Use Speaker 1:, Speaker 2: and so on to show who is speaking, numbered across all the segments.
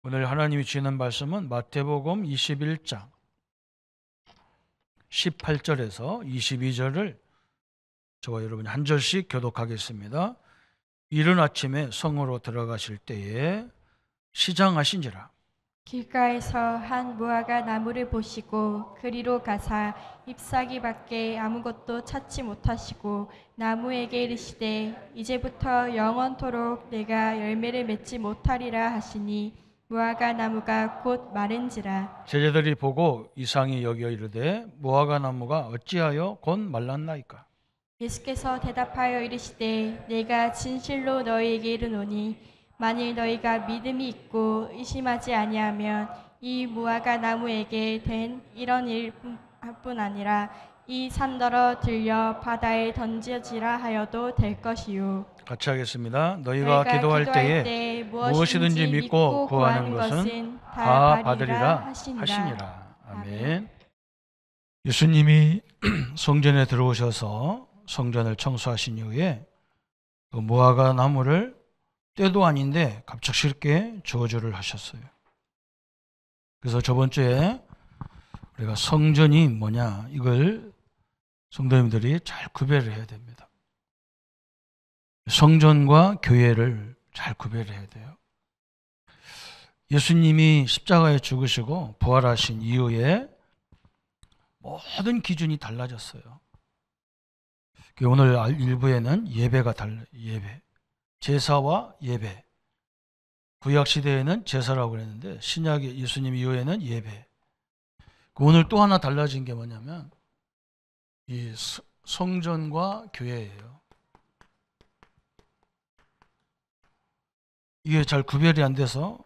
Speaker 1: 오늘 하나님이 주시는 말씀은 마태복음 21장 18절에서 22절을 저와 여러분이 한 절씩 교독하겠습니다. 이른 아침에 성으로 들어가실 때에 시장하신지라.
Speaker 2: 길가에서 한 무화과 나무를 보시고 그리로 가사 잎사귀 밖에 아무것도 찾지 못하시고 나무에게 이르시되 이제부터 영원토록 내가 열매를 맺지 못하리라 하시니 무화과 나무가 곧 마른지라.
Speaker 1: 제자들이 보고 이상히 여겨 이르되 무화과 나무가 어찌하여 곧 말랐나이까.
Speaker 2: 예수께서 대답하여 이르시되 내가 진실로 너희에게 이르노니 만일 너희가 믿음이 있고 의심하지 아니하면 이 무화과 나무에게 된 이런 일뿐 아니라 이 산더러 들려 바다에 던져지라 하여도 될 것이요.
Speaker 1: 같이 하겠습니다. 너희가
Speaker 2: 너희가
Speaker 1: 기도할
Speaker 2: 기도할
Speaker 1: 때에
Speaker 2: 때
Speaker 1: 무엇이든지 믿고 구하는 것은 다 받으리라 하시니라. 아멘. 예수님이 성전에 들어오셔서 성전을 청소하신 이후에 그 무화과 나무를 때도 아닌데 갑작스럽게 저주를 하셨어요. 그래서 저번 주에 우리가 성전이 뭐냐 이걸 성도님들이 잘 구별을 해야 됩니다. 성전과 교회를 잘 구별을 해야 돼요. 예수님이 십자가에 죽으시고 부활하신 이후에 모든 기준이 달라졌어요. 오늘 일부에는 예배가 달라요. 예배. 제사와 예배. 구약 시대에는 제사라고 그랬는데 신약의 예수님 이후에는 예배. 오늘 또 하나 달라진 게 뭐냐면 이 성전과 교회예요. 이게 잘 구별이 안 돼서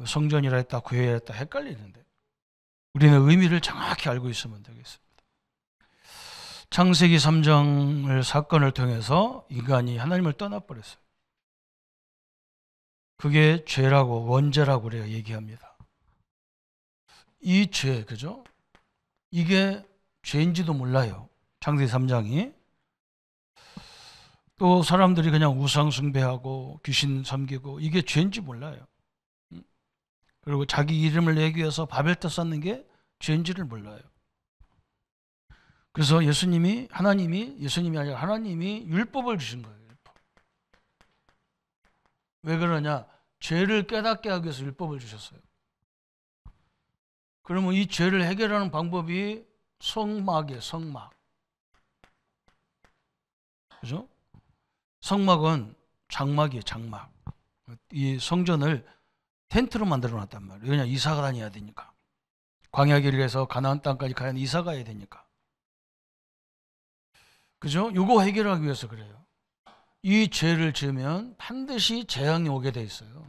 Speaker 1: 성전이라 했다 교회라 했다 헷갈리는데 우리는 의미를 정확히 알고 있으면 되겠습니다. 창세기 3장을 사건을 통해서 인간이 하나님을 떠나버렸어요. 그게 죄라고 원죄라고 우리가 얘기합니다. 이 죄, 그죠? 이게 죄인지도 몰라요. 창세기 3장이. 또 사람들이 그냥 우상 숭배하고 귀신 섬기고 이게 죄인지 몰라요. 그리고 자기 이름을 내기 위해서 바벨탑 쌓는 게 죄인지를 몰라요. 그래서 예수님이 아니라 하나님이 율법을 주신 거예요. 율법. 왜 그러냐? 죄를 깨닫게 하기 위해서 율법을 주셨어요. 그러면 이 죄를 해결하는 방법이 성막이에요. 성막. 그죠? 성막은 장막이에요. 장막. 이 성전을 텐트로 만들어 놨단 말이에요. 그냥 이사가 다녀야 되니까. 광야길을 해서 가나안 땅까지 가야 이사 가야 되니까. 그죠? 요거 해결하기 위해서 그래요. 이 죄를 지으면 반드시 재앙이 오게 돼 있어요.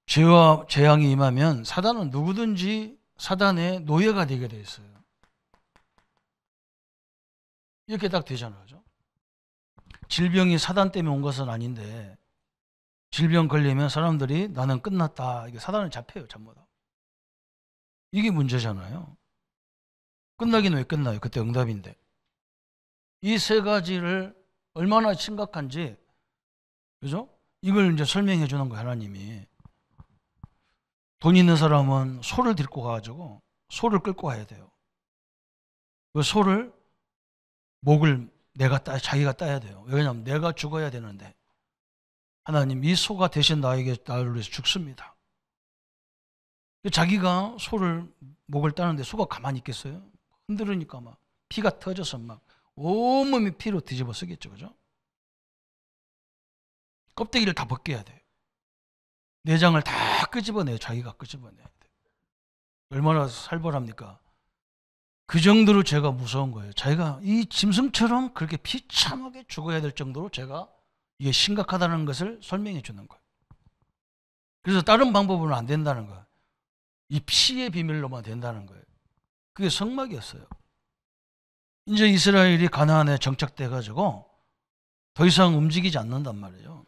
Speaker 1: 죄와 재앙이 임하면 사단은 누구든지 사단의 노예가 되게 돼 있어요. 이렇게 딱 되잖아요. 그죠? 질병이 사단 때문에 온 것은 아닌데 질병 걸리면 사람들이 나는 끝났다. 이게 사단은 잡혀요. 전부 다. 이게 문제잖아요. 끝나긴 왜 끝나요? 그때 응답인데. 이 세 가지를 얼마나 심각한지, 그죠? 이걸 이제 설명해 주는 거예요, 하나님이. 돈 있는 사람은 소를 데리고 가가지고 소를 끌고 가야 돼요. 그 소를 목을 자기가 따야 돼요. 왜냐하면 내가 죽어야 되는데 하나님 이 소가 대신 나를 위해서 죽습니다. 자기가 소를 목을 따는데 소가 가만히 있겠어요? 흔들으니까 막 피가 터져서 막 온몸이 피로 뒤집어 쓰겠죠. 그죠? 껍데기를 다 벗겨야 돼요. 내장을 다 끄집어내요. 자기가 끄집어내야 돼요. 얼마나 살벌합니까? 그 정도로 죄가 무서운 거예요. 자기가 이 짐승처럼 그렇게 비참하게 죽어야 될 정도로 죄가 이게 심각하다는 것을 설명해 주는 거예요. 그래서 다른 방법으로는 안 된다는 거예요. 이 피의 비밀로만 된다는 거예요. 그게 성막이었어요. 이제 이스라엘이 가나안에 정착돼 가지고 더 이상 움직이지 않는단 말이에요.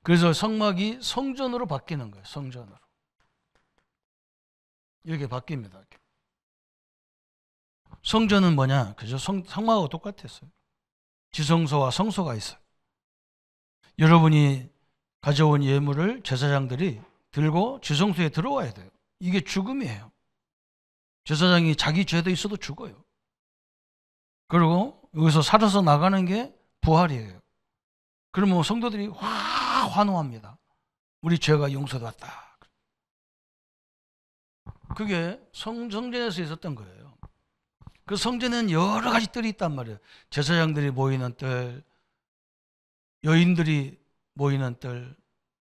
Speaker 1: 그래서 성막이 성전으로 바뀌는 거예요. 성전으로. 이렇게 바뀝니다. 이렇게. 성전은 뭐냐? 그죠? 성막하고 똑같았어요. 지성소와 성소가 있어요. 여러분이 가져온 예물을 제사장들이 들고 지성소에 들어와야 돼요. 이게 죽음이에요. 제사장이 자기 죄도 있어도 죽어요. 그리고 여기서 살아서 나가는 게 부활이에요. 그러면 성도들이 환호합니다. 우리 죄가 용서받았다. 그게 성전에서 있었던 거예요. 그 성전에는 여러 가지 뜰이 있단 말이에요. 제사장들이 모이는 뜰, 여인들이 모이는 뜰,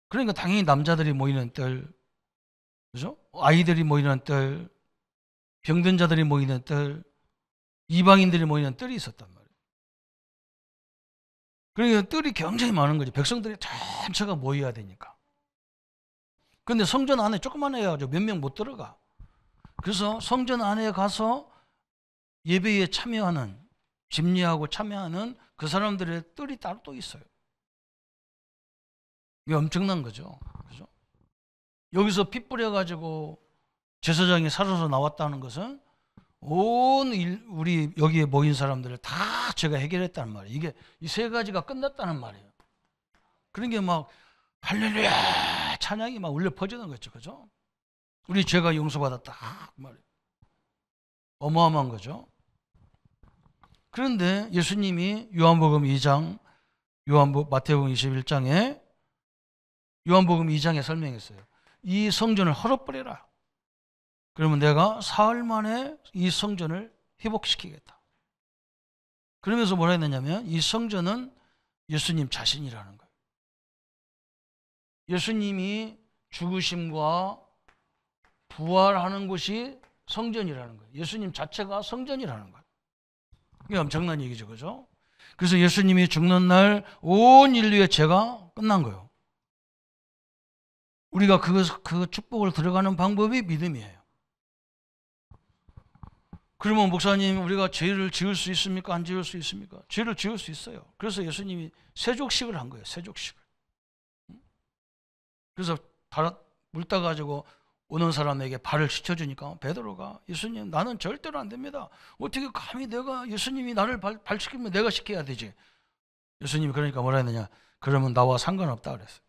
Speaker 1: 그러니까 당연히 남자들이 모이는 뜰, 그죠? 아이들이 모이는 뜰, 병든 자들이 모이는 뜰, 이방인들이 모이는 뜰이 있었단 말이에요. 그러니까 뜰이 굉장히 많은 거죠. 백성들이 전체가 모여야 되니까. 근데 성전 안에 조그만 해가지고 몇 명 못 들어가. 그래서 성전 안에 가서 예배에 참여하는, 집례하고 참여하는 그 사람들의 뜰이 따로 또 있어요. 이게 엄청난 거죠. 그죠? 여기서 피 뿌려가지고 제사장이 살아서 나왔다는 것은 우리 여기에 모인 사람들을 다 제가 해결했다는 말이에요. 이게 이 세 가지가 끝났다는 말이에요. 그런 게 막 할렐루야 찬양이 막 울려 퍼지는 거죠. 그죠? 우리 죄가 용서받았다. 그 말이에요. 어마어마한 거죠. 그런데 예수님이 요한복음 2장, 마태복음 21장에 요한복음 2장에 설명했어요. 이 성전을 헐어버려라. 그러면 내가 사흘 만에 이 성전을 회복시키겠다. 그러면서 뭐라 했느냐면 이 성전은 예수님 자신이라는 거예요. 예수님이 죽으심과 부활하는 곳이 성전이라는 거예요. 예수님 자체가 성전이라는 거예요. 이게 엄청난 얘기죠. 그죠? 그래서 예수님이 죽는 날 온 인류의 죄가 끝난 거예요. 우리가 그 축복을 들어가는 방법이 믿음이에요. 그러면 목사님, 우리가 죄를 지을 수 있습니까? 안 지을 수 있습니까? 죄를 지을 수 있어요. 그래서 예수님이 세족식을 한 거예요. 세족식을. 그래서 물 따가지고 오는 사람에게 발을 씻겨주니까 베드로가 예수님, 나는 절대로 안 됩니다. 어떻게 감히 예수님이 나를 발 씻기면 내가 씻겨야 되지. 예수님이 그러니까 뭐라 했느냐? 그러면 나와 상관없다 그랬어요.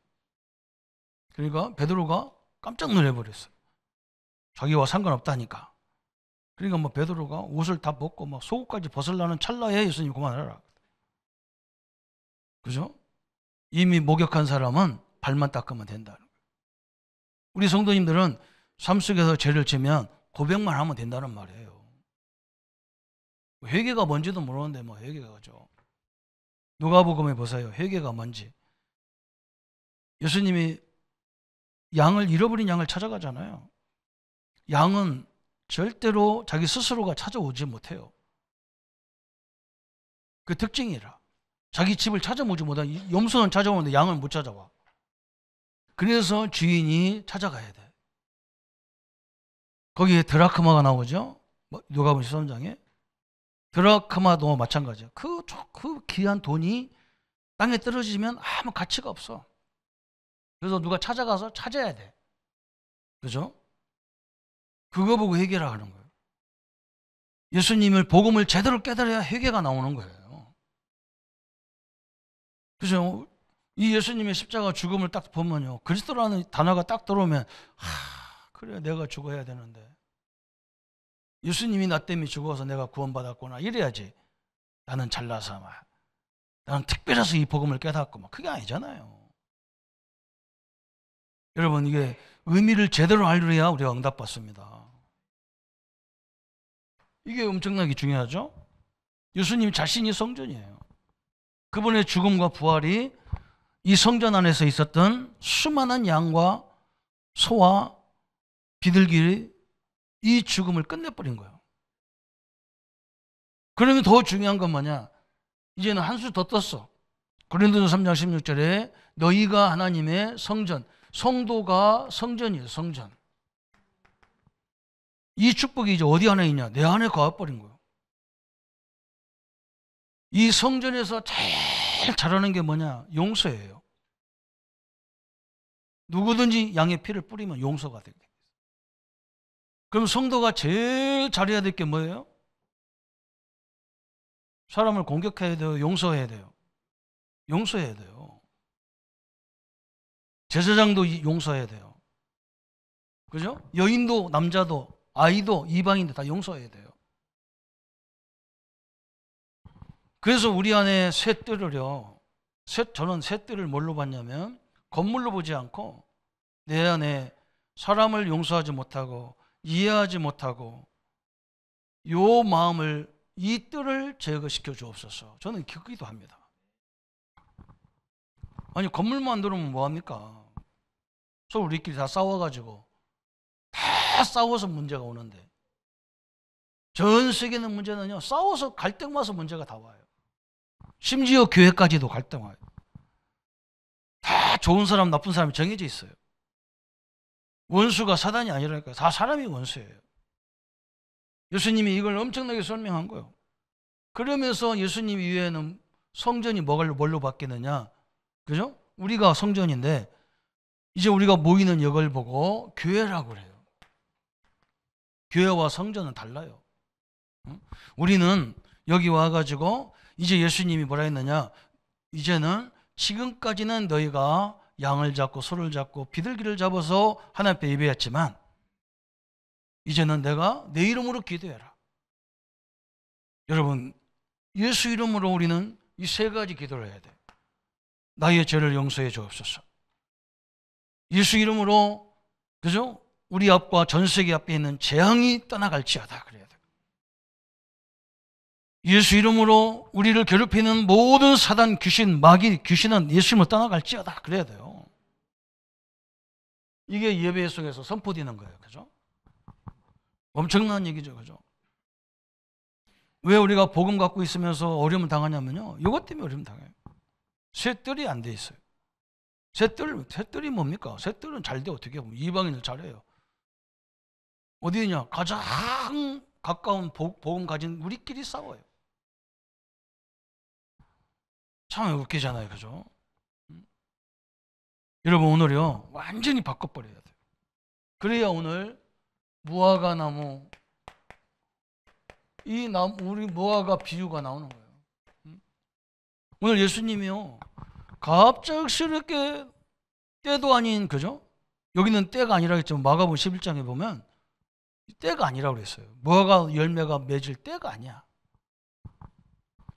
Speaker 1: 그러니까 베드로가 깜짝 놀래버렸어요. 자기와 상관없다니까. 그러니까 뭐 베드로가 옷을 다 벗고 막 속옷까지 벗으려는 찰나에 예수님 그만하라. 그죠? 이미 목욕한 사람은 발만 닦으면 된다는 거예요. 우리 성도님들은 삶 속에서 죄를 지면 고백만 하면 된다는 말이에요. 회개가 뭔지도 모르는데 뭐 회개가 죠. 누가복음에 보세요. 회개가 뭔지. 예수님이 잃어버린 양을 찾아가잖아요. 양은 절대로 자기 스스로가 찾아오지 못해요. 그 특징이라. 자기 집을 찾아오지 못하고 염소는 찾아오는데 양은 못 찾아와. 그래서 주인이 찾아가야 돼. 거기에 드라크마가 나오죠. 누가복음 13장에. 드라크마도 마찬가지야. 그 귀한 돈이 땅에 떨어지면 아무 가치가 없어. 그래서 누가 찾아가서 찾아야 돼. 그죠? 그거 보고 회개라 하는 거예요. 예수님을 복음을 제대로 깨달아야 회개가 나오는 거예요. 그죠? 이 예수님의 십자가 죽음을 딱 보면요. 그리스도라는 단어가 딱 들어오면 그래 내가 죽어야 되는데 예수님이 나 때문에 죽어서 내가 구원받았구나 이래야지. 나는 잘나서 나는 특별해서 이 복음을 깨닫고 그게 아니잖아요. 여러분 이게 의미를 제대로 알려야 우리가 응답받습니다. 이게 엄청나게 중요하죠. 예수님 자신이 성전이에요. 그분의 죽음과 부활이 이 성전 안에서 있었던 수많은 양과 소와 비둘기의 이 죽음을 끝내버린 거예요. 그러면 더 중요한 건 뭐냐? 이제는 한 수 더 떴어. 고린도서 3장 16절에 너희가 하나님의 성전, 성도가 성전이에요. 성전. 이 축복이 이제 어디 안에 있냐? 내 안에 거해버린 거예요. 이 성전에서 제일 잘하는 게 뭐냐? 용서예요. 누구든지 양의 피를 뿌리면 용서가 되게 돼요. 그럼 성도가 제일 잘해야 될 게 뭐예요? 사람을 공격해야 돼요? 용서해야 돼요? 용서해야 돼요. 제사장도 용서해야 돼요. 그죠? 여인도 남자도 아이도 이방인도 다 용서해야 돼요. 그래서 우리 안에 쇳들을요, 저는 쇳들을 뭘로 봤냐면 건물로 보지 않고 내 안에 사람을 용서하지 못하고 이해하지 못하고 요 마음을, 이 뜰을 제거시켜 주옵소서. 저는 기도도 합니다. 아니 건물만 만들면 뭐합니까? 서로 우리끼리 다 싸워가지고 다 싸워서 문제가 오는데, 전 세계는 문제는요, 싸워서 갈등 와서 문제가 다 와요. 심지어 교회까지도 갈등 와요. 다 좋은 사람 나쁜 사람이 정해져 있어요. 원수가 사단이 아니라니까요. 다 사람이 원수예요. 예수님이 이걸 엄청나게 설명한 거예요. 그러면서 예수님 이외에는 성전이 뭘로 바뀌느냐? 그죠? 우리가 성전인데 이제 우리가 모이는 역을 보고 교회라고 그래요. 교회와 성전은 달라요. 우리는 여기 와가지고 이제 예수님이 뭐라 했느냐? 이제는 지금까지는 너희가 양을 잡고 소를 잡고 비둘기를 잡아서 하나님 앞에 예배했지만 이제는 내가 내 이름으로 기도해라. 여러분, 예수 이름으로 우리는 이 세 가지 기도를 해야 돼요. 나의 죄를 용서해 주옵소서. 예수 이름으로, 그죠? 우리 앞과 전 세계 앞에 있는 재앙이 떠나갈지어다 그래야 돼요. 예수 이름으로 우리를 괴롭히는 모든 사단, 귀신, 마귀, 귀신은 예수 이름으로 떠나갈지어다 그래야 돼요. 이게 예배 속에서 선포되는 거예요. 그죠? 엄청난 얘기죠. 그죠? 왜 우리가 복음 갖고 있으면서 어려움을 당하냐면요, 이것 때문에 어려움 당해요. 쇳뜰이 안 돼 있어요. 쇳뜰이 뭡니까? 쇳뜰은 잘 돼. 어떻게 보면 이방인을 잘해요. 어디냐? 가장 가까운 복음 가진 우리끼리 싸워요. 참 웃기잖아요. 그죠? 여러분, 오늘요 완전히 바꿔버려야 돼요. 그래야 오늘 무화과 나무, 이 나무, 우리 무화과 비유가 나오는 거예요. 오늘 예수님이요 갑작스럽게 때도 아닌, 그죠? 여기는 때가 아니라 했지만 마가복음 11장에 보면 때가 아니라고 그랬어요. 무화과 열매가 맺을 때가 아니야.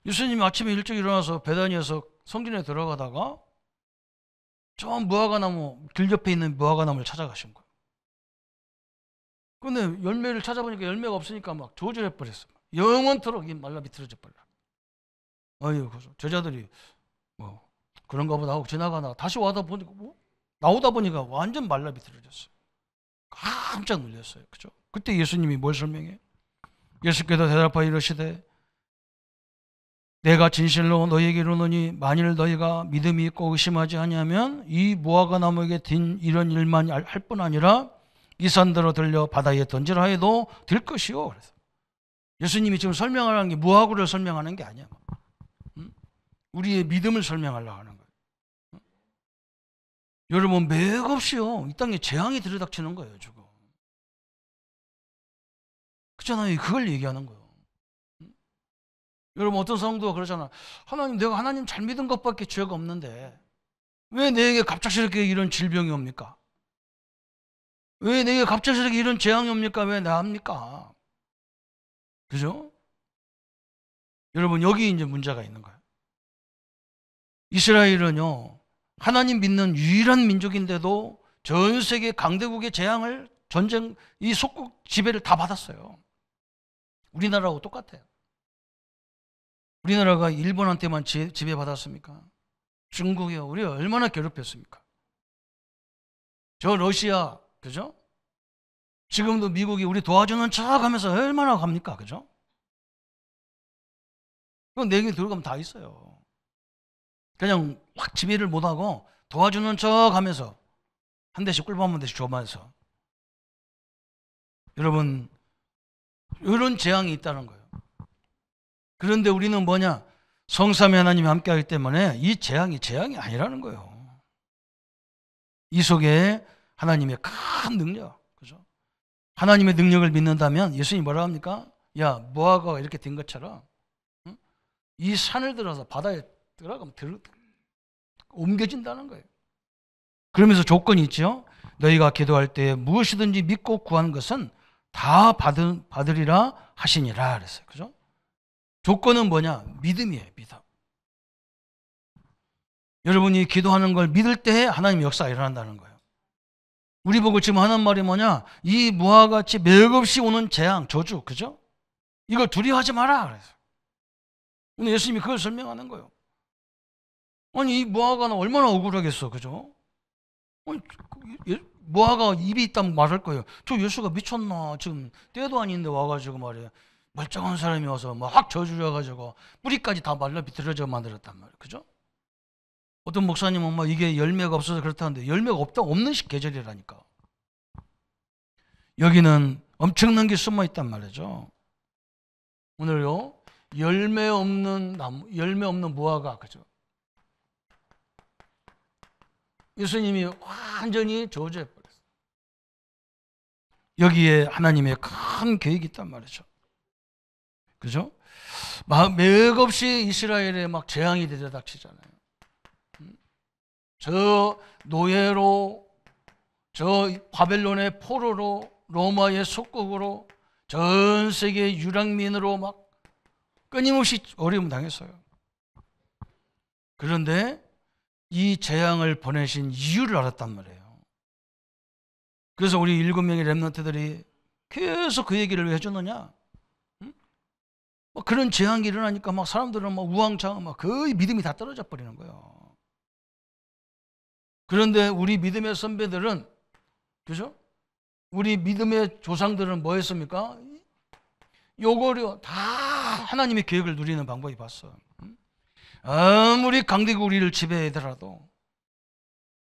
Speaker 1: 예수님이 아침에 일찍 일어나서 베다니에서 성전에 들어가다가 저 무화과 나무, 길 옆에 있는 무화과 나무를 찾아가신 거예요. 근데 열매를 찾아보니까 열매가 없으니까 막 조절해 버렸어요. 영원토록 말라 비틀어져 버려. 어휴, 제자들이 뭐 그런가 보다 하고 지나가다가 다시 와다 보니까 나오다 보니까 완전 말라 비틀어졌어요. 깜짝 놀랐어요. 그죠? 그때 예수님이 뭘 설명해? 예수께서 대답하여 이르시되 내가 진실로 너희에게 이르노니 만일 너희가 믿음이 있고 의심하지 아니하면 이 무화과 나무에게 든 이런 일만 할 뿐 아니라 이 산대로 들려 바다에 던지라 해도 될 것이요. 그래서 예수님이 지금 설명하는 게 무화과를 설명하는 게 아니야. 우리의 믿음을 설명하려고 하는 거예요. 여러분, 맥없이요 이 땅에 재앙이 들이닥치는 거예요 지금. 그렇잖아요. 그걸 얘기하는 거예요. 여러분, 어떤 사람도 그러잖아. 하나님, 내가 하나님 잘 믿은 것밖에 죄가 없는데 왜 내게 갑작스럽게 이런 질병이 옵니까? 왜 내게 갑작스럽게 이런 재앙이 옵니까? 왜 나 합니까? 그죠? 여러분, 여기 이제 문제가 있는 거예요. 이스라엘은요 하나님 믿는 유일한 민족인데도 전 세계 강대국의 재앙을, 전쟁, 이 속국 지배를 다 받았어요. 우리나라하고 똑같아요. 우리나라가 일본한테만 지배받았습니까? 중국이요, 우리 얼마나 괴롭혔습니까? 저 러시아, 그죠? 지금도 미국이 우리 도와주는 척 하면서 얼마나 갑니까? 그죠? 그건 내게 들어가면 다 있어요. 그냥 확 지배를 못하고 도와주는 척 하면서 한 대씩 꿀밤 한 대씩 줘면서. 여러분, 이런 재앙이 있다는 거예요. 그런데 우리는 뭐냐? 성삼위 하나님이 함께하기 때문에 이 재앙이 아니라는 거예요. 이 속에 하나님의 큰 능력, 그죠? 하나님의 능력을 믿는다면 예수님이 뭐라 합니까? 야, 무화과가 이렇게 된 것처럼 이 산을 들어서 바다에 들어가면 옮겨진다는 거예요. 그러면서 조건이 있죠. 너희가 기도할 때 무엇이든지 믿고 구하는 것은 다 받으리라 하시니라 그랬어요. 그죠? 조건은 뭐냐? 믿음이에요. 믿음. 여러분이 기도하는 걸 믿을 때 하나님의 역사가 일어난다는 거예요. 우리 보고 지금 하는 말이 뭐냐? 이 무화과 같이 맥없이 오는 재앙, 저주, 그죠? 이거 두려워하지 마라 그래서. 오늘 예수님이 그걸 설명하는 거예요. 아니 이 무화과는 얼마나 억울하겠어, 그죠? 아니, 무화과 입이 있다면 말할 거예요. 저 예수가 미쳤나? 지금 때도 아닌데 와가지고 말이에요. 멀쩡한 사람이 와서 막 저주려가지고 뿌리까지 다 말라 비틀어져 만들었단 말이에요, 그죠? 어떤 목사님은 막 이게 열매가 없어서 그렇다는데 열매가 없는 계절이라니까. 여기는 엄청난 게 숨어 있단 말이죠. 오늘요 열매 없는 나무, 열매 없는 무화과, 그죠? 예수님이 완전히 저주해 버렸어요. 여기에 하나님의 큰 계획이 있단 말이죠. 그죠? 맥없이 이스라엘에 막 재앙이 들이닥치잖아요. 저 노예로, 저 바벨론의 포로로, 로마의 속국으로, 전 세계 유랑민으로 막 끊임없이 어려움 당했어요. 그런데 이 재앙을 보내신 이유를 알았단 말이에요. 그래서 우리 7명의 렘넌트들이 계속 그 얘기를 왜 해주느냐? 그런 재앙이 일어나니까 막 사람들은 막 우왕좌왕 막 거의 믿음이 다 떨어져 버리는 거예요. 그런데 우리 믿음의 선배들은, 그죠? 우리 믿음의 조상들은 뭐 했습니까? 요거를 다 하나님의 계획을 누리는 방법이 봤어. 아무리 강대국 우리를 지배하더라도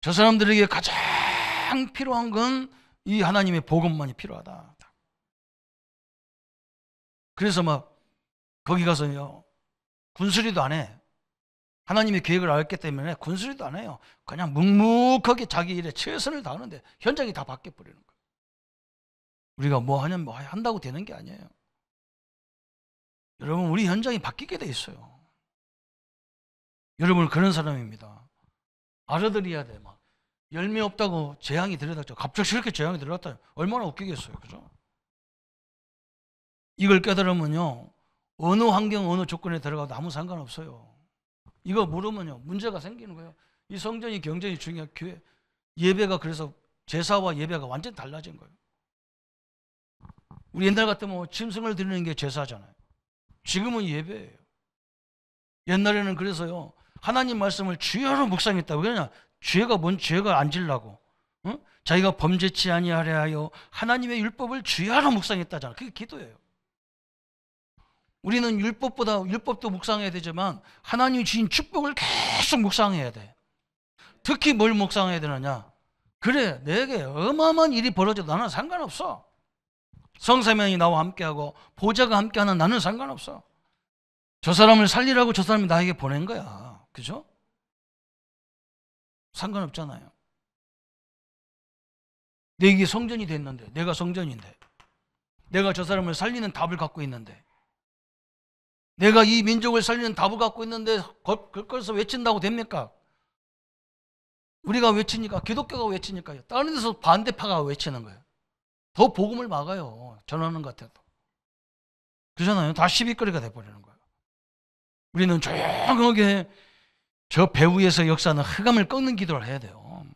Speaker 1: 저 사람들에게 가장 필요한 건 이 하나님의 복음만이 필요하다. 그래서 막 거기 가서요 군수리도 안 해. 하나님의 계획을 알기 때문에 군수리도 안 해요. 그냥 묵묵하게 자기 일에 최선을 다하는데 현장이 다 바뀌어버리는 거예요. 우리가 뭐 하냐면 뭐 한다고 되는 게 아니에요. 여러분 우리 현장이 바뀌게 돼 있어요. 여러분 그런 사람입니다. 알아들어야 돼. 막 열매 없다고 재앙이 들여다죠. 갑자기 이렇게 재앙이 들어갔다. 얼마나 웃기겠어요, 그죠? 이걸 깨달으면요 어느 환경 어느 조건에 들어가도 아무 상관없어요. 이거 모르면요 문제가 생기는 거예요. 이 성전이 굉장히 중요한 교회 예배가, 그래서 제사와 예배가 완전히 달라진 거예요. 우리 옛날 같으면 짐승을 드리는 게 제사잖아요. 지금은 예배예요. 옛날에는 그래서요 하나님 말씀을 주야로 묵상했다고. 그냥 죄가 안 질라고, 응? 자기가 범죄치 아니하려 하여 하나님의 율법을 주야로 묵상했다잖아. 그게 기도예요. 우리는 율법도 묵상해야 되지만 하나님이 주신 축복을 계속 묵상해야 돼. 특히 뭘 묵상해야 되느냐? 그래, 내게 어마어마한 일이 벌어져도 나는 상관없어. 성사명이 나와 함께하고 보좌가 함께하는 나는 상관없어. 저 사람을 살리라고 저 사람이 나에게 보낸 거야. 그죠? 상관없잖아요. 내게 성전이 됐는데, 내가 성전인데, 내가 저 사람을 살리는 답을 갖고 있는데, 내가 이 민족을 살리는 답을 갖고 있는데 그것을 외친다고 됩니까? 우리가 외치니까, 기독교가 외치니까요. 다른 데서 반대파가 외치는 거예요. 더 복음을 막아요. 전하는 것 같아도. 그렇잖아요. 다 시비거리가 돼버리는 거예요. 우리는 조용하게 저 배후에서 역사하는 흑암을 꺾는 기도를 해야 돼요.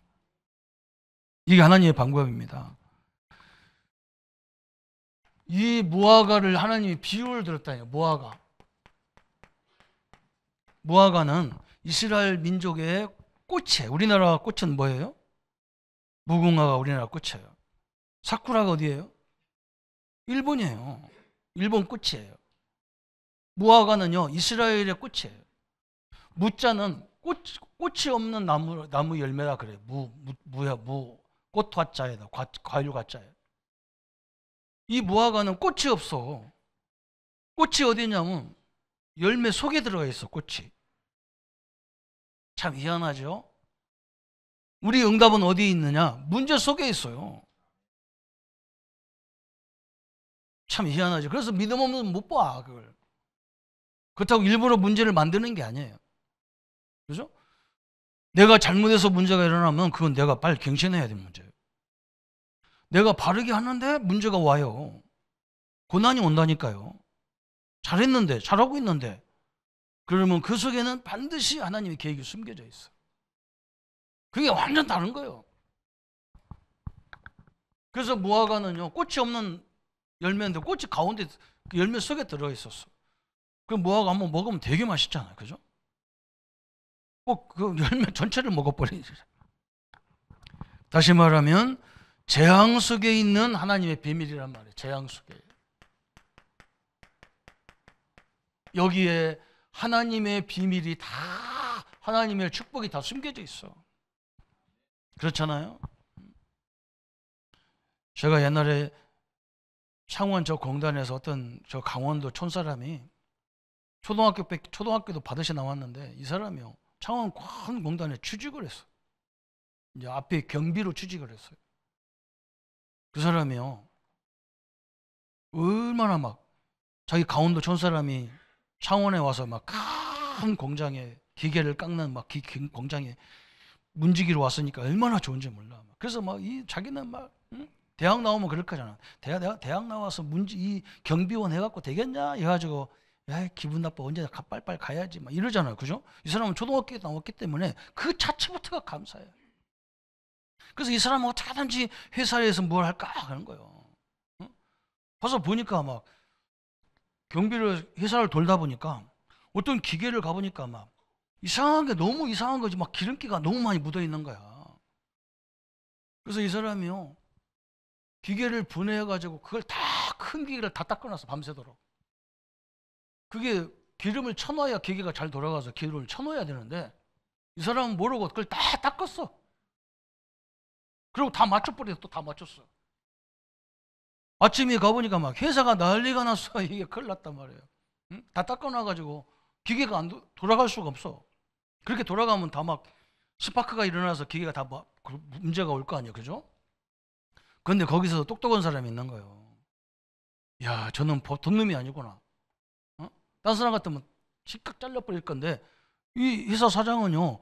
Speaker 1: 이게 하나님의 방법입니다. 이 무화과를 하나님이 비유를 들었다니요. 무화과는 이스라엘 민족의 꽃이에요. 우리나라 꽃은 뭐예요? 무궁화가 우리나라 꽃이에요. 사쿠라가 어디예요? 일본이에요. 일본 꽃이에요. 무화과는요 이스라엘의 꽃이에요. 무자는 꽃이 없는 나무 열매라 그래요. 꽃화자에다 과일 과자예요. 이 무화과는 꽃이 없어. 꽃이 어디냐면 열매 속에 들어가 있어. 꽃이. 참 희한하죠? 우리 응답은 어디에 있느냐? 문제 속에 있어요. 참 희한하죠. 그래서 믿음 없는 못 봐, 그걸. 그렇다고 일부러 문제를 만드는 게 아니에요. 그죠? 내가 잘못해서 문제가 일어나면 그건 내가 빨리 갱신해야 될 문제예요. 내가 바르게 하는데 문제가 와요. 고난이 온다니까요. 잘했는데, 잘하고 있는데, 그러면 그 속에는 반드시 하나님의 계획이 숨겨져 있어. 그게 완전 다른 거예요. 그래서 무화과는요, 꽃이 없는 열매인데 꽃이 가운데 그 열매 속에 들어있었어. 그 무화과 한번 먹으면 되게 맛있잖아요. 그죠? 꼭 그 열매 전체를 먹어버리지. 다시 말하면 재앙 속에 있는 하나님의 비밀이란 말이에요. 재앙 속에. 여기에 하나님의 비밀이 다, 하나님의 축복이 다 숨겨져 있어. 그렇잖아요? 제가 옛날에 창원 저 공단에서 어떤 저 강원도 촌사람이 초등학교도 받으시 나왔는데 이 사람이요, 창원 큰 공단에 취직을 했어. 이제 앞에 경비로 취직을 했어요. 그 사람이요, 얼마나 막 자기 강원도 촌사람이 창원에 와서 막 큰 공장에 기계를 깎는 막 공장에 문지기로 왔으니까 얼마나 좋은지 몰라. 그래서 막 자기는 막 대학 나오면 그럴 거잖아. 대학 나와서 이 경비원 해갖고 되겠냐 해가지고 야, 기분 나빠, 언제 빨빨 가야지 막 이러잖아요. 그죠? 이 사람은 초등학교에 나왔기 때문에 그 자체부터가 감사해요. 그래서 이 사람은 어떻게든지 회사에서 뭘 할까 하는 거예요. 가서 보니까 막 경비를 회사를 돌다 보니까 어떤 기계를 가보니까 막 이상한 게, 너무 이상한 거지. 막 기름기가 너무 많이 묻어 있는 거야. 그래서 이 사람이요, 기계를 분해해가지고 그걸 다, 큰 기계를 다 닦아놨어. 밤새도록. 그게 기름을 쳐놔야 기계가 잘 돌아가서 기름을 쳐놓아야 되는데 이 사람은 모르고 그걸 다 닦았어. 그리고 다 맞춰버려서 또 다 맞췄어. 아침에 가보니까 막 회사가 난리가 났어. 이게 큰일 났단 말이에요. 응? 다 닦아놔가지고 기계가 돌아갈 수가 없어. 그렇게 돌아가면 다 막 스파크가 일어나서 기계가 다 문제가 올 거 아니에요. 그죠? 근데 거기서 똑똑한 사람이 있는 거예요. 야, 저는 보통 놈이 아니구나. 딴 사람 같으면 즉각 잘라버릴 건데 이 회사 사장은요,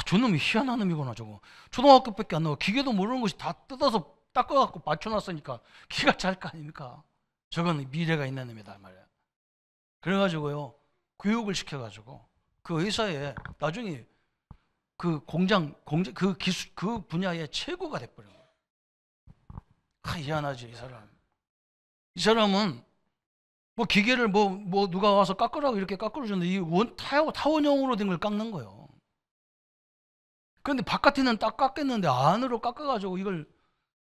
Speaker 1: 저놈이 희한한 놈이구나. 저거 초등학교밖에 안 나와 기계도 모르는 것이 다 뜯어서 닦아갖고 맞춰놨으니까 기가 잘 거 아닙니까? 저건 미래가 있는 놈이다 말이야. 그래가지고요, 교육을 시켜가지고 그 회사에 나중에 그 공장 그 기술 그 분야의 최고가 돼버린 거예요. 희한하지. 이 사람은 뭐 기계를 뭐 누가 와서 깎으라고 이렇게 깎아주는데 이 타원형으로 된 걸 깎는 거예요. 그런데 바깥에는 딱 깎겠는데 안으로 깎아가지고 이걸,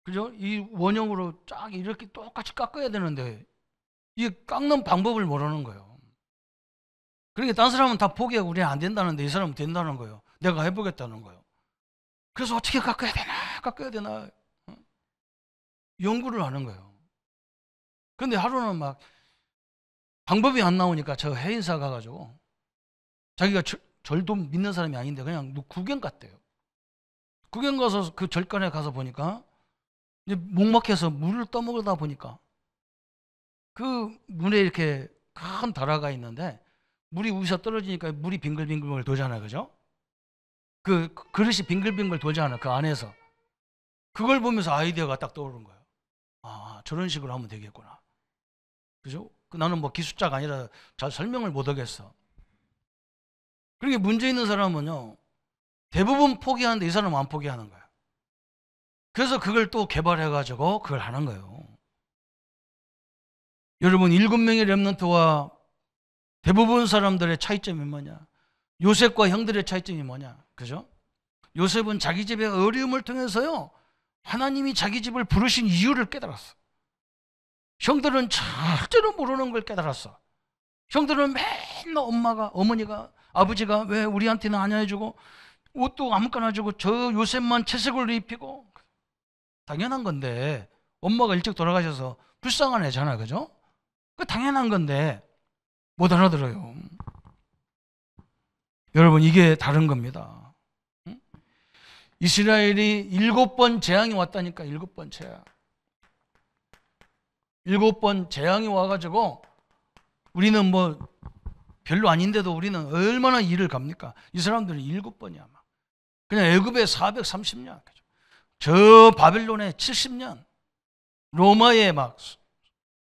Speaker 1: 그죠? 이 원형으로 쫙 이렇게 똑같이 깎아야 되는데 이 깎는 방법을 모르는 거예요. 그러니까 딴 사람은 다 포기하고 우리는 안 된다는데 이 사람은 된다는 거예요. 내가 해보겠다는 거예요. 그래서 어떻게 깎아야 되나 연구를 하는 거예요. 그런데 하루는 막 방법이 안 나오니까 저 해인사 가가지고, 자기가 절도 믿는 사람이 아닌데 그냥 구경 갔대요. 구경 가서 그 절간에 가서 보니까 이제 목막혀서 물을 떠먹다 보니까 그 문에 이렇게 큰 다라가 있는데 물이 위에서 떨어지니까 물이 빙글빙글 돌잖아요. 그죠? 그 그릇이 빙글빙글 돌잖아요. 그 안에서. 그걸 보면서 아이디어가 딱 떠오른 거예요. 아, 저런 식으로 하면 되겠구나. 그죠? 나는 뭐 기술자가 아니라 잘 설명을 못 하겠어. 그러니까 문제 있는 사람은요, 대부분 포기하는데 이 사람은 안 포기하는 거예요. 그래서 그걸 또 개발해가지고 그걸 하는 거예요. 여러분, 7명의 렘넌트와 대부분 사람들의 차이점이 뭐냐? 요셉과 형들의 차이점이 뭐냐? 그죠? 요셉은 자기 집의 어려움을 통해서요, 하나님이 자기 집을 부르신 이유를 깨달았어. 형들은 절대로 모르는 걸 깨달았어. 형들은 맨날 어머니가, 아버지가 왜 우리한테는 안 해주고 옷도 아무거나 주고 저 요셉만 채색을 입히고, 당연한 건데 엄마가 일찍 돌아가셔서 불쌍한 애잖아. 그죠? 그 당연한 건데 못 알아들어요. 여러분, 이게 다른 겁니다. 이스라엘이 7번 재앙이 왔다니까. 7번 재앙. 7번 재앙이 와가지고 우리는 뭐 별로 아닌데도 우리는 얼마나 일을 갑니까? 이 사람들은 7번이야. 그냥 애굽에 430년, 저 바벨론에 70년, 로마에 막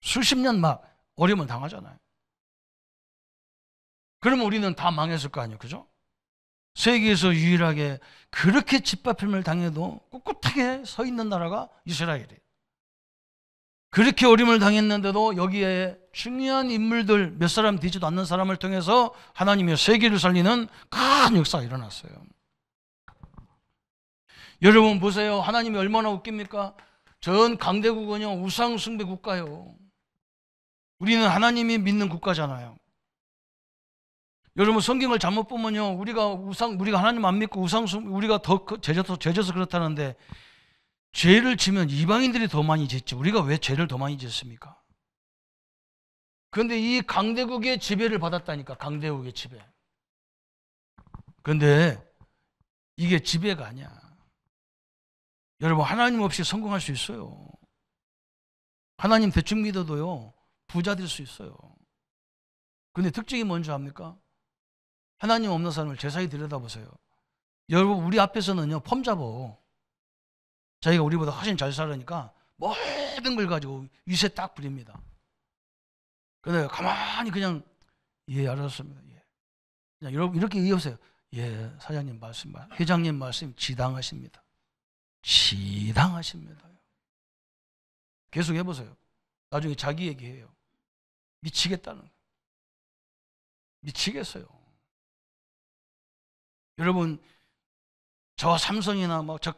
Speaker 1: 수십 년 막 어려움을 당하잖아요. 그러면 우리는 다 망했을 거 아니에요, 그죠? 세계에서 유일하게 그렇게 짓밟힘을 당해도 꿋꿋하게 서 있는 나라가 이스라엘이에요. 그렇게 어려움을 당했는데도 여기에 중요한 인물들 몇 사람 되지도 않는 사람을 통해서 하나님의 세계를 살리는 큰 역사가 일어났어요. 여러분 보세요. 하나님이 얼마나 웃깁니까? 전 강대국은요 우상 숭배 국가예요. 우리는 하나님이 믿는 국가잖아요. 여러분 성경을 잘못 보면요 우리가 하나님 안 믿고 우리가 더 죄져서 그렇다는데, 죄를 지면 이방인들이 더 많이 짓지 우리가 왜 죄를 더 많이 짓습니까? 그런데 이 강대국의 지배를 받았다니까. 강대국의 지배. 그런데 이게 지배가 아니야. 여러분 하나님 없이 성공할 수 있어요. 하나님 대충 믿어도요 부자 될 수 있어요. 근데 특징이 뭔지 압니까? 하나님 없는 사람을 제사에 들여다보세요. 여러분 우리 앞에서는요 폼 잡어. 자기가 우리보다 훨씬 잘 살으니까 모든 걸 가지고 위세 딱 부립니다. 근데 가만히 그냥 예 알았습니다. 예. 그냥 여러분 이렇게 이해하세요. 예 사장님 말씀, 회장님 말씀 지당하십니다. 지당하십니다. 계속 해보세요. 나중에 자기 얘기해요. 미치겠다는 거예요. 미치겠어요. 여러분 저 삼성이나 막 저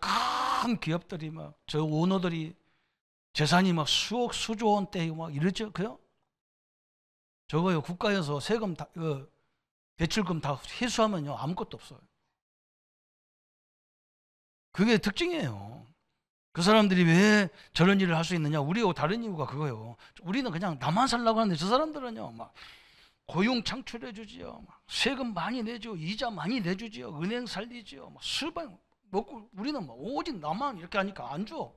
Speaker 1: 큰 기업들이 막 저 오너들이 재산이 막 수억 수조 원대 막 이러죠. 그요? 저거요 국가에서 세금 다 대출금 다 회수하면요 아무것도 없어요. 그게 특징이에요. 그 사람들이 왜 저런 일을 할 수 있느냐? 우리하고 다른 이유가 그거예요. 우리는 그냥 나만 살라고 하는데 저 사람들은요 막 고용 창출해 주지요. 세금 많이 내죠. 이자 많이 내주지요. 은행 살리지요. 막 수백 먹고 우리는 막 오직 나만 이렇게 하니까 안 줘.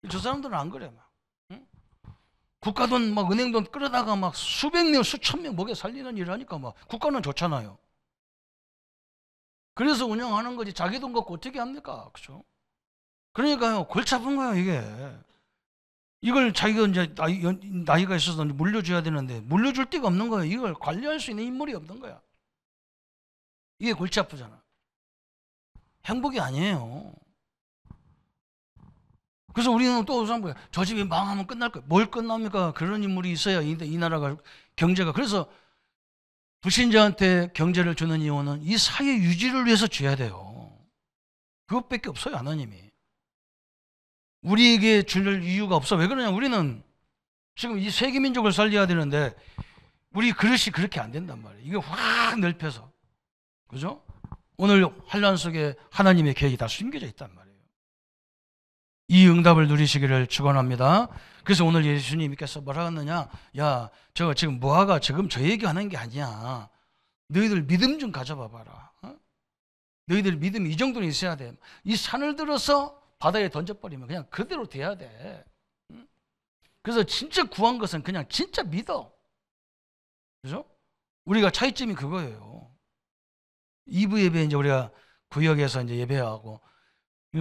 Speaker 1: 저 사람들은 안 그래. 막. 응? 국가 돈 막 은행 돈 끌어다가 막 수백 명 수천 명 먹여 살리는 일을 하니까 막 국가는 좋잖아요. 그래서 운영하는 거지 자기 돈 갖고 어떻게 합니까? 그렇죠? 그러니까요 골치 아픈 거예요 이게. 이걸 자기가 이제 나이가 있어서 물려줘야 되는데 물려줄 데가 없는 거예요. 이걸 관리할 수 있는 인물이 없는 거야. 이게 골치 아프잖아. 행복이 아니에요. 그래서 우리는 또 저 집이 망하면 끝날 거야. 뭘 끝납니까? 그런 인물이 있어야 이 나라가 경제가. 그래서 불신자한테 경제를 주는 이유는 이 사회 유지를 위해서 줘야 돼요. 그것밖에 없어요 하나님이. 우리에게 줄 이유가 없어. 왜 그러냐? 우리는 지금 이 세계 민족을 살려야 되는데 우리 그릇이 그렇게 안 된단 말이에요. 이게 확 넓혀서. 그죠? 오늘 환란 속에 하나님의 계획이 다 숨겨져 있단 말이에요. 이 응답을 누리시기를 축원합니다. 그래서 오늘 예수님께서 뭐라 했느냐? 야, 저거 지금 모아가 지금 저 얘기하는 게 아니야. 너희들 믿음 좀 가져봐봐라. 너희들 믿음이 이 정도는 있어야 돼. 이 산을 들어서 바다에 던져버리면 그냥 그대로 돼야 돼. 그래서 진짜 구한 것은 그냥 진짜 믿어. 그죠? 우리가 차이점이 그거예요. 2부 예배 이제 우리가 구역에서 이제 예배하고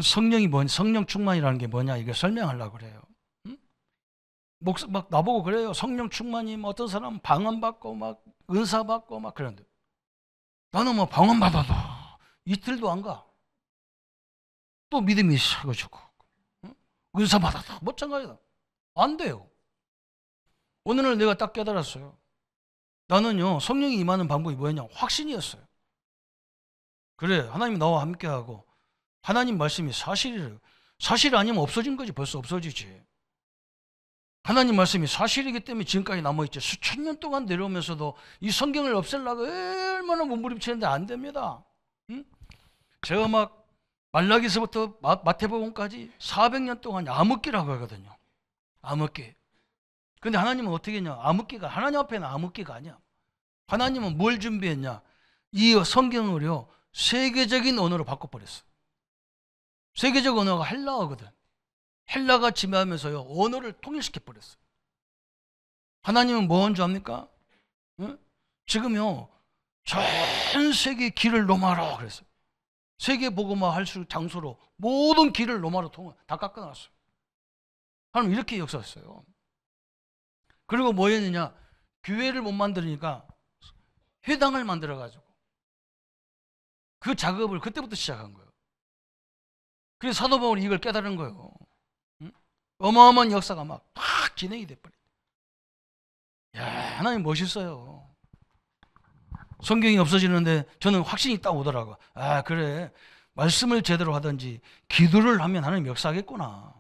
Speaker 1: 성령이 성령 충만이라는 게 뭐냐 이걸 설명하려고 그래요. 막 나보고 그래요. 성령 충만이 어떤 사람은 방언 받고 막 은사 받고 막 그런데 나는 뭐 방언 받아도 이틀도 안 가. 또 믿음이 식어지고 은사 받아도 마찬가지다. 안 돼요. 오늘은 내가 딱 깨달았어요. 나는요 성령이 임하는 방법이 뭐였냐? 확신이었어요. 그래 하나님이 나와 함께하고 하나님 말씀이 사실이래요. 사실 아니면 없어진 거지. 벌써 없어지지. 하나님 말씀이 사실이기 때문에 지금까지 남아있지. 수천 년 동안 내려오면서도 이 성경을 없애려고 얼마나 몸부림치는데 안 됩니다. 제가 막 말라기서부터 마태복음까지 400년 동안 암흑기라고 하거든요. 암흑기. 근데 하나님은 어떻게 했냐? 암흑기가 하나님 앞에는 암흑기가 아니야. 하나님은 뭘 준비했냐? 이 성경을요 세계적인 언어로 바꿔버렸어. 세계적 언어가 헬라어거든. 헬라가 지배하면서요 언어를 통일시켜버렸어요. 하나님은 뭐 한 줄 압니까? 응? 지금요 전 세계 길을 넘어라 그랬어요. 세계 복음화 할 수 장소로 모든 길을 로마로 다 깎아놨어요. 하나님 이렇게 역사했어요. 그리고 뭐 했느냐? 교회를 못 만들으니까 회당을 만들어가지고 그 작업을 그때부터 시작한 거예요. 그래서 사도 바울이 이걸 깨달은 거예요. 응? 어마어마한 역사가 막 진행이 돼버려. 야, 하나님 멋있어요. 성경이 없어지는데 저는 확신이 딱 오더라고요. 아, 그래. 말씀을 제대로 하든지 기도를 하면 하나님 역사하겠구나.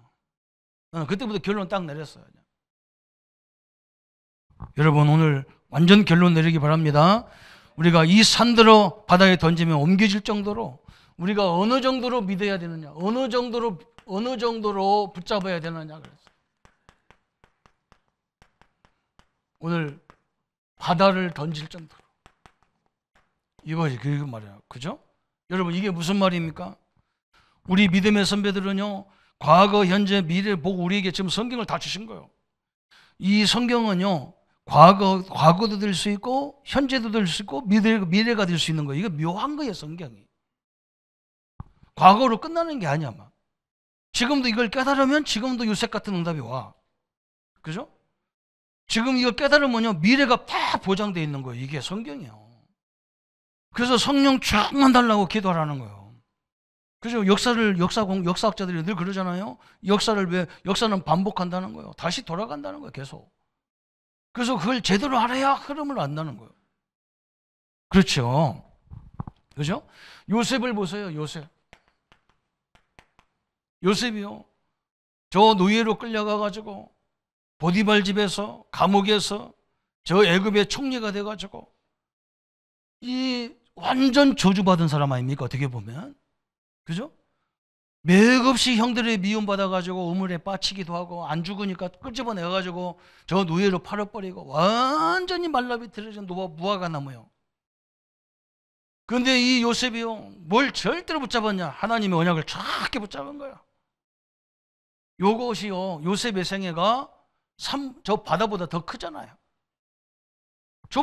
Speaker 1: 나는 그때부터 결론 딱 내렸어요. 여러분, 오늘 완전 결론 내리기 바랍니다. 우리가 이 산들어 바다에 던지면 옮겨질 정도로 우리가 어느 정도로 믿어야 되느냐, 어느 정도로 붙잡아야 되느냐 그랬어요. 오늘 바다를 던질 정도로. 이거지, 그 말이야. 그죠? 여러분, 이게 무슨 말입니까? 우리 믿음의 선배들은요, 과거, 현재, 미래를 보고 우리에게 지금 성경을 다 주신 거예요. 이 성경은요, 과거도 될 수 있고, 현재도 될 수 있고, 미래가 될 수 있는 거예요. 이거 묘한 거예요, 성경이. 과거로 끝나는 게 아니야, 막. 지금도 이걸 깨달으면 지금도 요셉 같은 응답이 와. 그죠? 지금 이거 깨달으면요, 미래가 다 보장되어 있는 거예요. 이게 성경이에요. 그래서 성령 충만 달라고 기도하라는 거예요. 그죠? 역사학자들이 늘 그러잖아요. 역사는 반복한다는 거예요. 다시 돌아간다는 거예요, 계속. 그래서 그걸 제대로 알아야 흐름을 안다는 거예요. 그렇죠? 그죠? 요셉을 보세요, 요셉이요. 저 노예로 끌려가가지고, 보디발 집에서, 감옥에서, 저 애굽의 총리가 돼가지고, 이 완전 저주받은 사람 아닙니까? 어떻게 보면. 그죠? 맥없이 형들의 미움받아가지고 우물에 빠치기도 하고 안 죽으니까 끄집어내가지고 저 노예로 팔아버리고 완전히 말라비틀어진 무화과 나무요. 그런데 이 요셉이요, 뭘 절대로 붙잡았냐? 하나님의 언약을 정확히 붙잡은 거야. 요것이요, 요셉의 생애가 저 바다보다 더 크잖아요. 저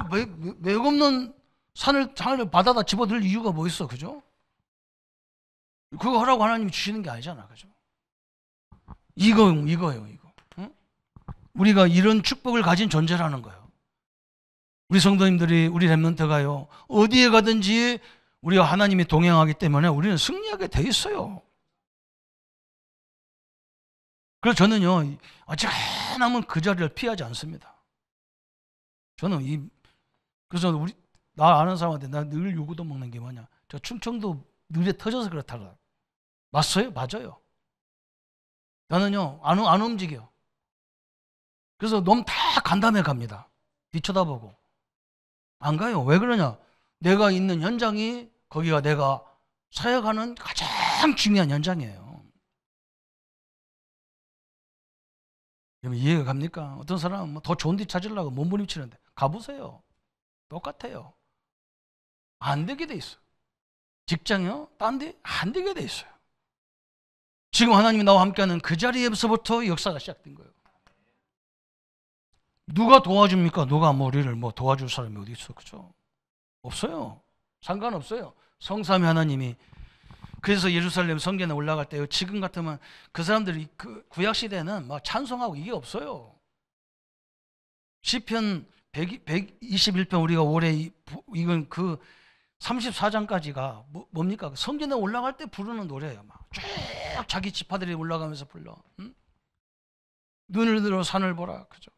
Speaker 1: 맥없는 산을 바다다 집어들 이유가 뭐 있어, 그죠? 그거 하라고 하나님이 주시는 게 아니잖아, 그죠? 이거요. 응? 우리가 이런 축복을 가진 존재라는 거예요. 우리 성도님들이, 우리 렘넌트가요, 어디에 가든지 우리가 하나님이 동행하기 때문에 우리는 승리하게 돼 있어요. 그래서 저는요, 어지간하면 그 자리를 피하지 않습니다. 저는 그래서 나 아는 사람한테 나 늘 요구도 먹는 게 뭐냐, 저 충청도 느려 터져서 그렇다고. 맞어요? 맞아요. 나는요, 안 움직여. 그래서 놈 다 간담회 갑니다. 뒤쳐다보고. 안 가요. 왜 그러냐? 내가 있는 현장이 거기가 내가 사역하는 가장 중요한 현장이에요. 여러분, 이해가 갑니까? 어떤 사람은 더 좋은 데 찾으려고 몸부림치는데 가보세요. 똑같아요. 안 되게 돼 있어. 직장이요? 딴 데 안 되게 돼 있어요. 지금 하나님이 나와 함께하는 그 자리에서부터 역사가 시작된 거예요. 누가 도와줍니까? 누가 우리를 도와줄 사람이 어디 있어, 그죠? 없어요. 상관없어요. 성삼위 하나님이. 그래서 예루살렘 성전에 올라갈 때요, 지금 같으면 그 사람들이 그 구약 시대는 막 찬송하고 이게 없어요. 시편 121편 우리가 올해 이건 그 34장까지가 뭡니까? 성전에 올라갈 때 부르는 노래예요. 막 쭉 자기 지파들이 올라가면서 불러. 응? 눈을 들어 산을 보라, 그죠?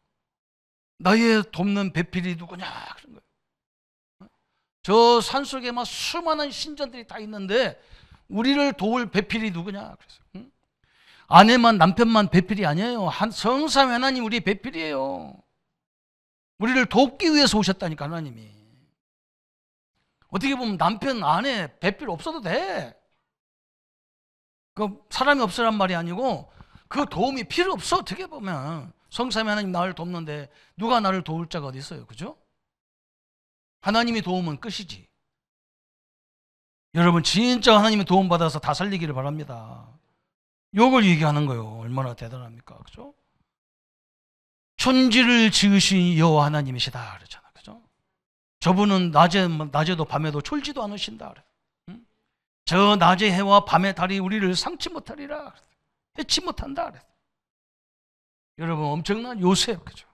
Speaker 1: 나의 돕는 배필이 누구냐, 그런 거예요. 저 산 속에 막 수많은 신전들이 다 있는데 우리를 도울 배필이 누구냐, 그래서. 응? 아내만 남편만 배필이 아니에요. 성삼위 하나님 우리 배필이에요. 우리를 돕기 위해서 오셨다니까, 하나님이. 어떻게 보면 남편, 아내, 배필 없어도 돼. 그 사람이 없으란 말이 아니고 그 도움이 필요 없어. 어떻게 보면 성삼위 하나님 나를 돕는데 누가 나를 도울 자가 어디 있어요, 그죠? 하나님이 도우면 끝이지. 여러분, 진짜 하나님의 도움 받아서 다 살리기를 바랍니다. 요걸 얘기하는 거예요. 얼마나 대단합니까, 그죠? 천지를 지으신 여호와 하나님이시다 그러잖아, 그죠? 저분은 낮에도 밤에도 졸지도 않으신다 그래. 응? 저 낮의 해와 밤의 달이 우리를 상치 못하리라. 해치 못한다. 여러분 엄청난 요셉, 그죠?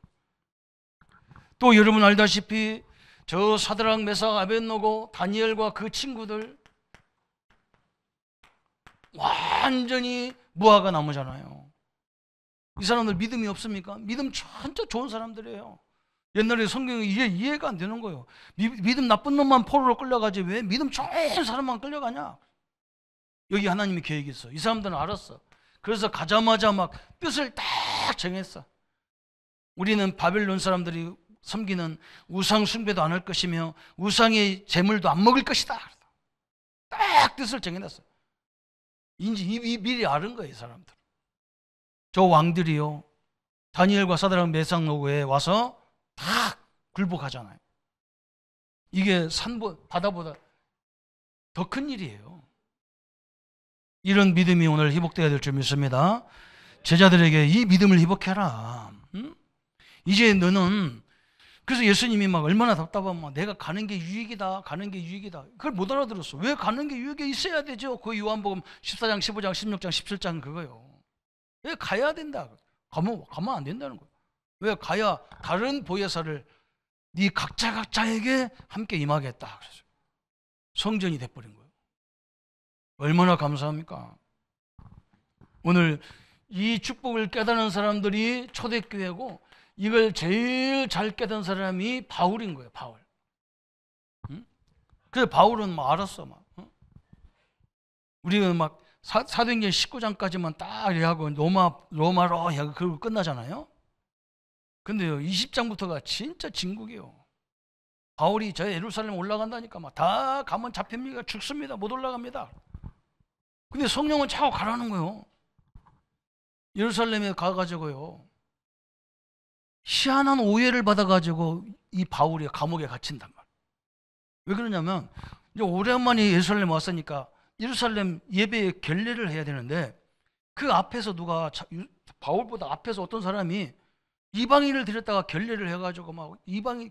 Speaker 1: 또 여러분 알다시피 저 사드락, 메삭, 아벳노고, 다니엘과 그 친구들 완전히 무화과 나무잖아요. 이 사람들 믿음이 없습니까? 믿음 진짜 좋은 사람들이에요. 옛날에 성경이 이해가 안 되는 거예요. 믿음 나쁜 놈만 포로로 끌려가지 왜 믿음 좋은 사람만 끌려가냐? 여기 하나님이 계획이 있어. 이 사람들은 알았어. 그래서 가자마자 막 뜻을 딱 정했어. 우리는 바벨론 사람들이 섬기는 우상 숭배도 안 할 것이며 우상의 제물도 안 먹을 것이다. 딱 뜻을 정해놨어. 이제 미리 아는 거예요, 이 사람들. 저 왕들이요, 다니엘과 사드락, 메삭, 노고에 와서 다 굴복하잖아요. 이게 바다보다 더 큰 일이에요. 이런 믿음이 오늘 회복되어야 될 줄 믿습니다. 제자들에게 이 믿음을 회복해라. 응? 이제 너는, 그래서 예수님이 막 얼마나 답답하면 내가 가는 게 유익이다, 가는 게 유익이다. 그걸 못 알아들었어. 왜 가는 게 유익이 있어야 되죠? 그 요한복음 14장, 15장, 16장, 17장 그거요. 왜 가야 된다? 가면 안 된다는 거예요. 왜 가야 다른 보혜사를 네 각자에게 함께 임하겠다. 그래서 성전이 돼버린 거예요. 얼마나 감사합니까? 오늘 이 축복을 깨닫는 사람들이 초대교회고, 이걸 제일 잘 깨닫는 사람이 바울인 거예요. 바울. 응? 그래서 바울은 막 알았어. 막. 응? 우리는 막 사도행전 19장까지만 딱 하고 로마로 하고 그러고 끝나잖아요. 근데요, 20장부터가 진짜 진국이에요. 바울이 저 예루살렘 올라간다니까 막 다 가면 잡힙니다, 죽습니다, 못 올라갑니다. 근데 성령은 자꾸 가라는 거예요. 예루살렘에 가가지고요, 희한한 오해를 받아가지고 이 바울이 감옥에 갇힌단 말이에요. 왜 그러냐면 이제 오랜만에 예루살렘 왔으니까 예루살렘 예배에 결례를 해야 되는데, 그 앞에서 누가 바울보다 앞에서 어떤 사람이 이방인을 데렸다가 결례를 해가지고 막 이방인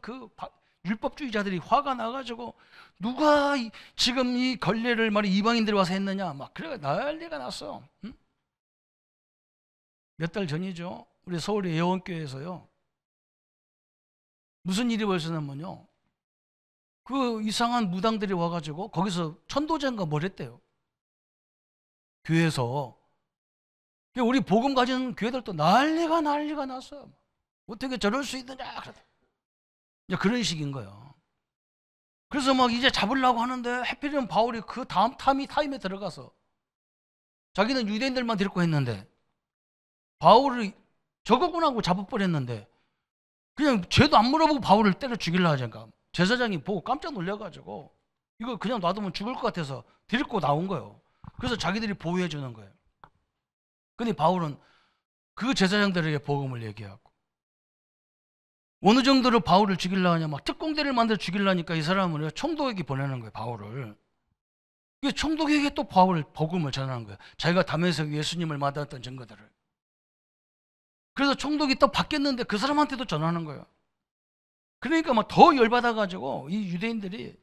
Speaker 1: 율법주의자들이 화가 나가지고 누가 지금 이 결례를 말이 이방인들이 와서 했느냐 막 그래 난리가 났어. 응? 몇 달 전이죠. 우리 서울의 예원교회에서요, 무슨 일이 벌어졌냐면요, 그 이상한 무당들이 와가지고 거기서 천도제인가 뭘 했대요. 교회에서. 우리 복음 가진 교회들도 난리가 났어요. 어떻게 저럴 수 있느냐. 그런 식인 거예요. 그래서 막 이제 잡으려고 하는데 하필이면 바울이 그 다음 타임에 들어가서 자기는 유대인들만 데리고 했는데 바울을 저거구나 잡아버렸는데 그냥 죄도 안 물어보고 바울을 때려 죽이려고 하니까 제사장이 보고 깜짝 놀라가지고 이거 그냥 놔두면 죽을 것 같아서 데리고 나온 거예요. 그래서 자기들이 보호해 주는 거예요. 근데 바울은 그 제사장들에게 복음을 얘기하고, 어느 정도로 바울을 죽이려고 하냐, 막 특공대를 만들어 죽이려니까 이 사람을 총독에게 보내는 거예요, 바울을. 총독에게 또 복음을 전하는 거예요. 자기가 담에서 예수님을 만났던 증거들을. 그래서 총독이 또 바뀌었는데 그 사람한테도 전하는 거예요. 그러니까 막 더 열받아가지고 이 유대인들이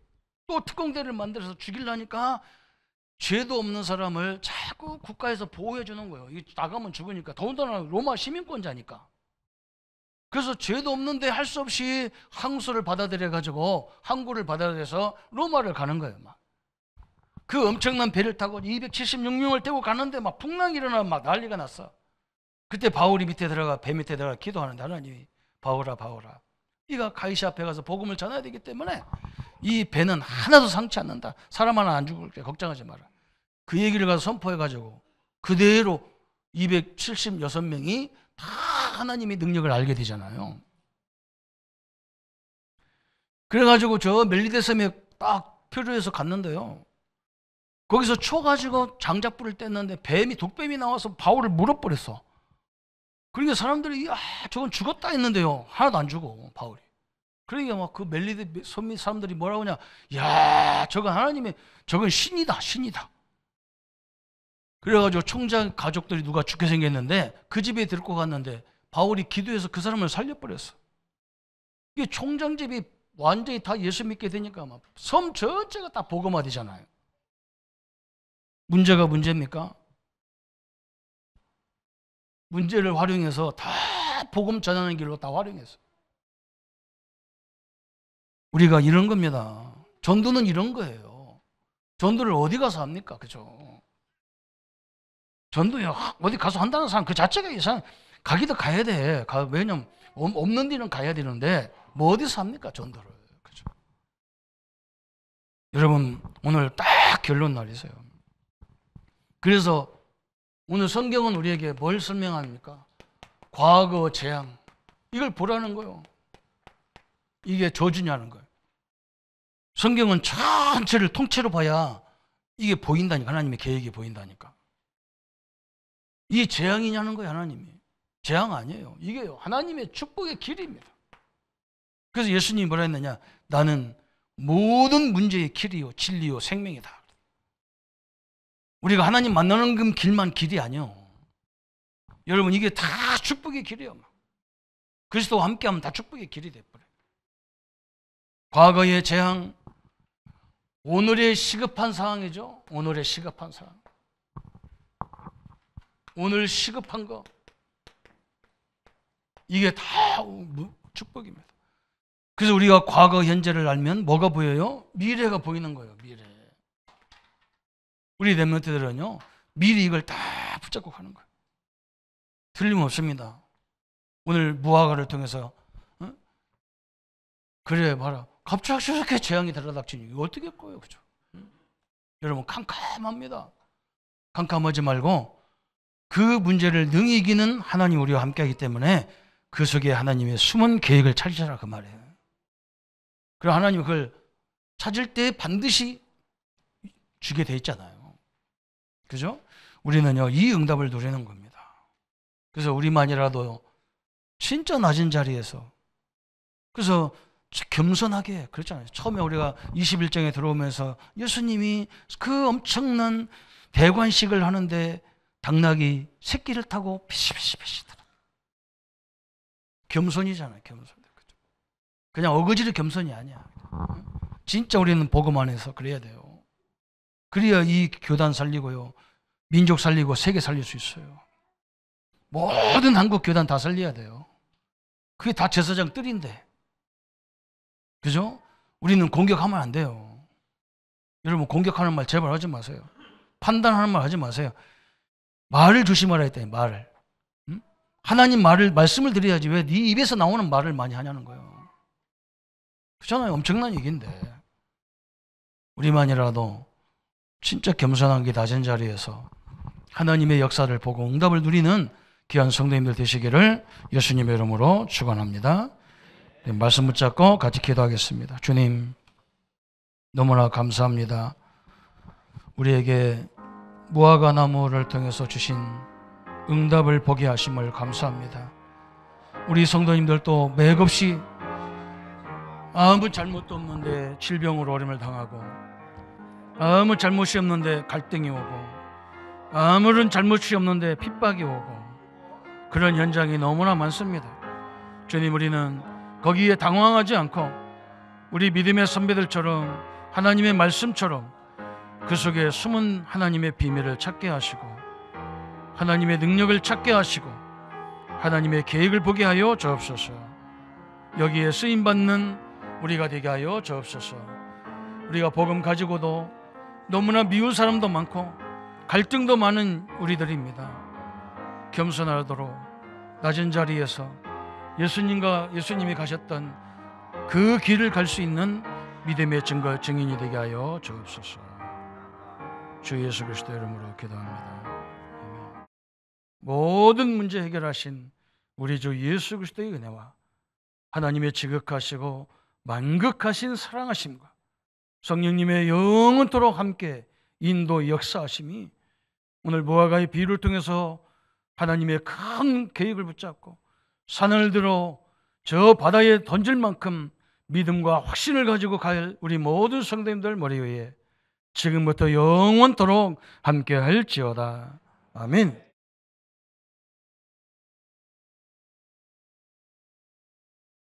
Speaker 1: 또 특공대를 만들어서 죽이려니까 죄도 없는 사람을 자꾸 국가에서 보호해 주는 거예요. 나가면 죽으니까. 더군다나 로마 시민권자니까. 그래서 죄도 없는데 할 수 없이 항소를 받아들여가지고 항고를 받아들여서 로마를 가는 거예요. 막. 그 엄청난 배를 타고 276명을 태우고 가는데 막 풍랑이 일어나고 막 난리가 났어. 그때 바울이 배 밑에 들어가 기도하는데 하나님이 바울아 네가 가이시 앞에 가서 복음을 전해야 되기 때문에 이 배는 하나도 상치 않는다. 사람 하나 안 죽을게. 걱정하지 마라. 그 얘기를 가서 선포해가지고 그대로 276명이 다 하나님의 능력을 알게 되잖아요. 그래가지고 저 멜리데 섬에 딱 표류해서 갔는데요, 거기서 쳐가지고 장작불을 뗐는데 독뱀이 나와서 바울을 물어버렸어. 그러니까 사람들이 저건 죽었다 했는데요, 하나도 안 죽어 바울이. 그러니까 막 그 멜리데 섬 사람들이 뭐라고 하냐, 야 저건 저건 신이다. 그래가지고 총장 가족들이 누가 죽게 생겼는데 그 집에 데리고 갔는데 바울이 기도해서 그 사람을 살려버렸어. 이게 총장 집이 완전히 다 예수 믿게 되니까 막 섬 전체가 다 복음화 되잖아요. 문제가 문제입니까? 문제를 활용해서 다 복음 전하는 길로 다 활용해서. 우리가 이런 겁니다. 전도는 이런 거예요. 전도를 어디 가서 합니까? 그죠? 전도요, 어디 가서 한다는 사람 그 자체가 이상, 가기도 가야 돼. 왜냐면 없는 데는 가야 되는데 뭐 어디서 합니까? 전도를. 그죠? 여러분, 오늘 딱 결론 날이세요. 그래서 오늘 성경은 우리에게 뭘 설명합니까? 과거 재앙, 이걸 보라는 거예요. 이게 저주냐는 거예요. 성경은 전체를 통째로 봐야 이게 보인다니까. 하나님의 계획이 보인다니까. 이게 재앙이냐는 거예요. 하나님이. 재앙 아니에요. 이게 하나님의 축복의 길입니다. 그래서 예수님이 뭐라 했느냐? 나는 모든 문제의 길이요 진리요 생명이다. 우리가 하나님 만나는 그 길만 길이 아니요. 여러분, 이게 다 축복의 길이에요. 그리스도와 함께하면 다 축복의 길이 돼버려요. 과거의 재앙, 오늘의 시급한 상황이죠. 오늘의 시급한 상황. 오늘 시급한 거, 이게 다 축복입니다. 그래서 우리가 과거, 현재를 알면 뭐가 보여요? 미래가 보이는 거예요. 미래. 우리 렘넌트들은요, 미리 이걸 다 붙잡고 가는 거예요. 틀림없습니다. 오늘 무화과를 통해서 그래 봐라, 갑자기 저렇게 재앙이 들어닥치니 이거 어떻게 할 거예요? 그죠? 여러분, 캄캄합니다. 캄캄하지 말고 그 문제를 능히 이기는 하나님 우리와 함께하기 때문에 그 속에 하나님의 숨은 계획을 찾으라, 그 말이에요. 그리고 하나님 그걸 찾을 때 반드시 주게 돼 있잖아요. 그죠? 우리는요, 이 응답을 누리는 겁니다. 그래서 우리만이라도 진짜 낮은 자리에서, 그래서 겸손하게, 그랬잖아요. 처음에 우리가 21장에 들어오면서 예수님이 그 엄청난 대관식을 하는데 당나귀 새끼를 타고 피시피시피시더라. 겸손이잖아요. 겸손. 그냥 어거지로 겸손이 아니야. 진짜 우리는 복음 안에서 그래야 돼요. 그래야 이 교단 살리고요, 민족 살리고 세계 살릴 수 있어요. 모든 한국 교단 다 살려야 돼요. 그게 다 제사장 뜰인데, 그죠? 우리는 공격하면 안 돼요. 여러분, 공격하는 말 제발 하지 마세요. 판단하는 말 하지 마세요. 말을 조심하라 했더니, 말을. 하나님 말씀을 드려야지 왜 네 입에서 나오는 말을 많이 하냐는 거예요. 그렇잖아요. 엄청난 얘기인데. 우리만이라도 진짜 겸손하게 낮은 자리에서 하나님의 역사를 보고 응답을 누리는 귀한 성도님들 되시기를 예수님의 이름으로 축원합니다. 말씀 붙잡고 같이 기도하겠습니다. 주님, 너무나 감사합니다. 우리에게 무화과 나무를 통해서 주신 응답을 보게 하심을 감사합니다. 우리 성도님들도 맥없이 아무 잘못도 없는데 질병으로 어려움을 당하고, 아무 잘못이 없는데 갈등이 오고, 아무런 잘못이 없는데 핍박이 오고, 그런 현장이 너무나 많습니다. 주님, 우리는 거기에 당황하지 않고 우리 믿음의 선배들처럼 하나님의 말씀처럼 그 속에 숨은 하나님의 비밀을 찾게 하시고, 하나님의 능력을 찾게 하시고, 하나님의 계획을 보게 하여 주옵소서. 여기에 쓰임받는 우리가 되게 하여 주옵소서. 우리가 복음 가지고도 너무나 미운 사람도 많고 갈등도 많은 우리들입니다. 겸손하도록 낮은 자리에서 예수님이 가셨던 그 길을 갈 수 있는 믿음의 증인이 되게 하여 주옵소서. 주 예수 그리스도 이름으로 기도합니다. 아멘. 모든 문제 해결하신 우리 주 예수 그리스도의 은혜와 하나님의 지극하시고 만극하신 사랑하심과 성령님의 영원토록 함께 인도 역사하심이 오늘 무화과의 비유를 통해서 하나님의 큰 계획을 붙잡고 산을 들어 저 바다에 던질 만큼 믿음과 확신을 가지고 갈 우리 모든 성도님들 머리 위에 지금부터 영원토록 함께 할지어다. 아멘.